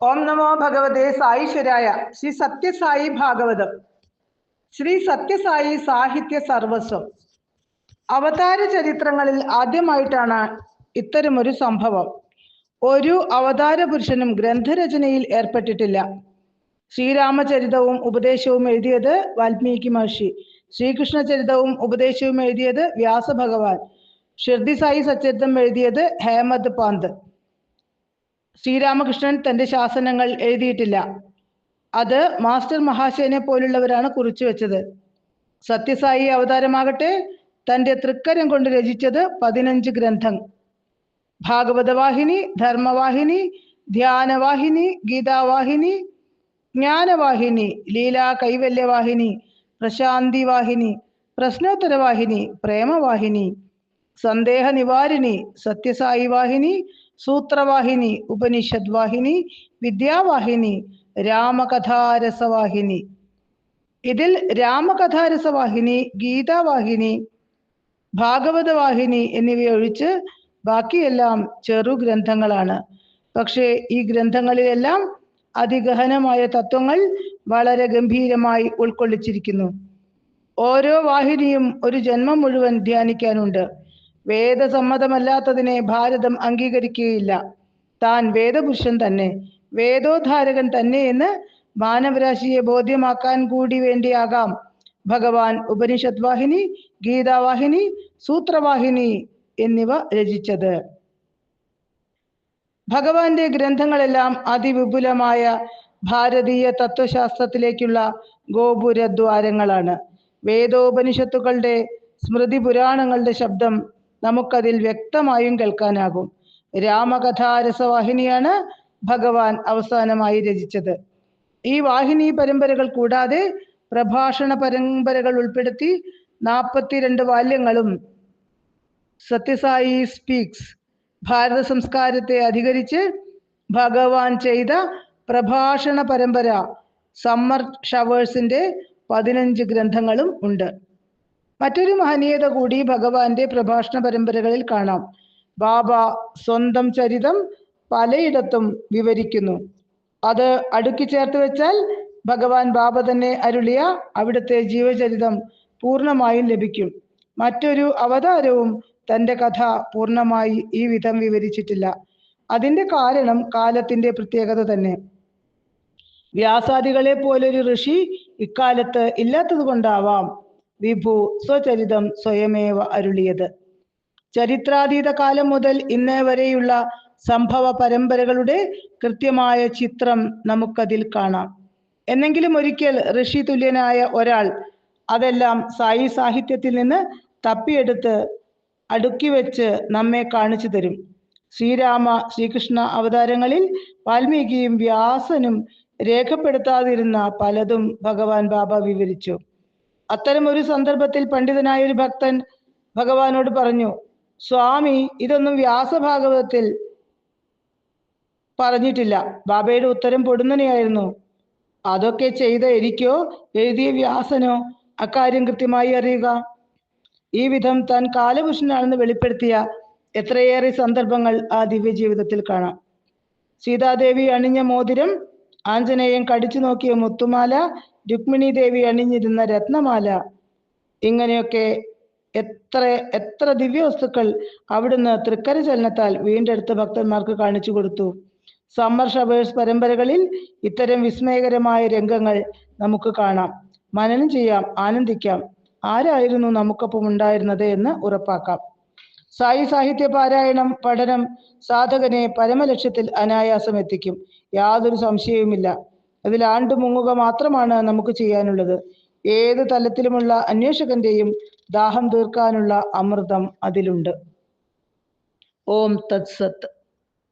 ഓം നമോ ഭഗവതേ സായിശ്വരായ. ശ്രീ സത്യസായി ഭാഗവതം. ശ്രീ സത്യസായി സാഹിത്യ സർവസ്വം. അവതാര ചരിത്രങ്ങളിൽ ആദ്യമായിട്ടാണ് ഇത്തരമൊരു സംഭവം. ഒരു അവതാര പുരുഷനും ഗ്രന്ഥരചനയിൽ ഏർപ്പെട്ടിട്ടില്ല. ശ്രീരാമചരിതവും ഉപദേശവും എഴുതിയത് വാൽമീകി മഹർഷി. ശ്രീകൃഷ്ണ ചരിതവും ഉപദേശവും എഴുതിയത് വ്യാസഭഗവാൻ. ഷിർദി സായി സച്ചരിതം എഴുതിയത് ഹേമദ് പാന്ത്. ശ്രീരാമകൃഷ്ണൻ തന്റെ ശാസനങ്ങൾ എഴുതിയിട്ടില്ല. അത് മാസ്റ്റർ മഹാശയനെ പോലുള്ളവരാണ് കുറിച്ചു വെച്ചത്. സത്യസായി അവതാരമാകട്ടെ തന്റെ തൃക്കരം കൊണ്ട് രചിച്ചത് 15 ഗ്രന്ഥം. ഭാഗവതവാഹിനി, ധർമ്മവാഹിനി, ധ്യാനവാഹിനി, ഗീതാവാഹിനി, ജ്ഞാനവാഹിനി, ലീലാ കൈവല്യവാഹിനി, പ്രശാന്തി വാഹിനി, പ്രശ്നോത്തരവാഹിനി, പ്രേമവാഹിനി, സന്ദേഹ നിവാരിണി, സത്യസായി വാഹിനി, സൂത്രവാഹിനി, ഉപനിഷദ് വാഹിനി, വിദ്യാവാഹിനി, രാമകഥാരസവാഹിനി. ഇതിൽ രാമകഥാരസവാഹിനി, ഗീതാവാഹിനി, ഭാഗവതവാഹിനി എന്നിവയൊഴിച്ച് ബാക്കിയെല്ലാം ചെറു ഗ്രന്ഥങ്ങളാണ്. പക്ഷേ ഈ ഗ്രന്ഥങ്ങളിലെല്ലാം അതിഗഹനമായ തത്വങ്ങൾ വളരെ ഗംഭീരമായി ഉൾക്കൊള്ളിച്ചിരിക്കുന്നു. ഓരോ വാഹിനിയും ഒരു ജന്മം മുഴുവൻ ധ്യാനിക്കാനുണ്ട്. വേദസമ്മതമല്ലാത്തതിനെ ഭാരതം അംഗീകരിക്കുകയില്ല. താൻ വേദപുരുഷൻ തന്നെ, വേദോദ്ധാരകൻ തന്നെ എന്ന് മാനവരാശിയെ ബോധ്യമാക്കാൻ കൂടി വേണ്ടിയാകാം ഭഗവാൻ ഉപനിഷദ് വാഹിനി, ഗീതാവാഹിനി, സൂത്രവാഹിനി എന്നിവ രചിച്ചത്. ഭഗവാന്റെ ഗ്രന്ഥങ്ങളെല്ലാം അതിവിപുലമായ ഭാരതീയ തത്വശാസ്ത്രത്തിലേക്കുള്ള ഗോപുരദ്വാരങ്ങളാണ്. വേദോപനിഷത്തുക്കളുടെ സ്മൃതി പുരാണങ്ങളുടെ ശബ്ദം നമുക്കതിൽ വ്യക്തമായും കേൾക്കാനാകും. രാമകഥാരസവാഹിനിയാണ് ഭഗവാൻ അവസാനമായി രചിച്ചത്. ഈ വാഹിനി പരമ്പരകൾ കൂടാതെ പ്രഭാഷണ പരമ്പരകൾ ഉൾപ്പെടുത്തി 42 വാല്യങ്ങളും സത്യസായി സ്പീക്സ്, ഭാരത സംസ്കാരത്തെ അധികരിച്ച് ഭഗവാൻ ചെയ്ത പ്രഭാഷണ പരമ്പര സമ്മർ ഷവേഴ്സിന്റെ 15 ഗ്രന്ഥങ്ങളും ഉണ്ട്. മറ്റൊരു മഹനീയത കൂടി ഭഗവാന്റെ പ്രഭാഷണ പരമ്പരകളിൽ കാണാം. ബാബ സ്വന്തം ചരിതം പലയിടത്തും വിവരിക്കുന്നു. അത് അടുക്കി ചേർത്ത് വെച്ചാൽ ഭഗവാൻ ബാബ തന്നെ അരുളിയ അവിടുത്തെ ജീവചരിതം പൂർണ്ണമായും ലഭിക്കും. മറ്റൊരു അവതാരവും തന്റെ കഥ പൂർണ്ണമായി ഈ വിധം വിവരിച്ചിട്ടില്ല. അതിന്റെ കാരണം കാലത്തിന്റെ പ്രത്യേകത തന്നെ. വ്യാസാദികളെ പോലൊരു ഋഷി ഇക്കാലത്ത് ഇല്ലാത്തത് കൊണ്ടാവാം വിഭു സ്വചരിതം സ്വയമേവ അരുളിയത്. ചരിത്രാതീത കാലം മുതൽ ഇന്നേ വരെയുള്ള സംഭവ പരമ്പരകളുടെ കൃത്യമായ ചിത്രം നമുക്കതിൽ കാണാം. എന്നെങ്കിലും ഒരിക്കൽ ഋഷി തുല്യനായ ഒരാൾ അതെല്ലാം സായി സാഹിത്യത്തിൽ നിന്ന് തപ്പിയെടുത്ത് അടുക്കി വെച്ച് നമ്മെ കാണിച്ചു തരും. ശ്രീരാമ ശ്രീകൃഷ്ണ അവതാരങ്ങളിൽ വാൽമീകിയും വ്യാസനും രേഖപ്പെടുത്താതിരുന്ന പലതും ഭഗവാൻ ബാബ വിവരിച്ചു. അത്തരം ഒരു സന്ദർഭത്തിൽ പണ്ഡിതനായ ഒരു ഭക്തൻ ഭഗവാനോട് പറഞ്ഞു, സ്വാമി, ഇതൊന്നും വ്യാസഭാഗവതത്തിൽ പറഞ്ഞിട്ടില്ല. ബാബയുടെ ഉത്തരം പൊടുന്നനെയായിരുന്നു. അതൊക്കെ ചെയ്ത എനിക്കോ എഴുതിയ വ്യാസനോ അക്കാര്യം കൃത്യമായി അറിയുക. ഈ വിധം താൻ കാലപുരുഷനാണെന്ന് വെളിപ്പെടുത്തിയ എത്രയേറെ സന്ദർഭങ്ങൾ ആ ദിവ്യ ജീവിതത്തിൽ കാണാം. സീതാദേവി അണിഞ്ഞ മോതിരം, ആഞ്ജനേയൻ കടിച്ചു നോക്കിയ മുത്തുമാല, രുക്മിണി ദേവി അണിഞ്ഞിരുന്ന രത്നമാല, ഇങ്ങനെയൊക്കെ എത്ര ദിവ്യ വസ്തുക്കൾ അവിടുന്ന് തൃക്കര ചലനത്താൽ വീണ്ടെടുത്ത ഭക്തന്മാർക്ക് കാണിച്ചു കൊടുത്തു. സമ്മർ ഷവേഴ്സ് പരമ്പരകളിൽ ഇത്തരം വിസ്മയകരമായ രംഗങ്ങൾ നമുക്ക് കാണാം. മനനം ചെയ്യാം, ആനന്ദിക്കാം. ആരായിരുന്നു നമുക്കൊപ്പം ഉണ്ടായിരുന്നത് എന്ന് ഉറപ്പാക്കാം. സായി സാഹിത്യ പാരായണം പഠനം സാധകനെ പരമലക്ഷ്യത്തിൽ അനായാസം എത്തിക്കും. യാതൊരു സംശയവുമില്ല. അതിൽ ആണ്ടു മുങ്ങുക മാത്രമാണ് നമുക്ക് ചെയ്യാനുള്ളത്. ഏത് തലത്തിലുമുള്ള അന്വേഷകന്റെയും ദാഹം തീർക്കാനുള്ള അമൃതം അതിലുണ്ട്. ഓം തത്സത്ത്.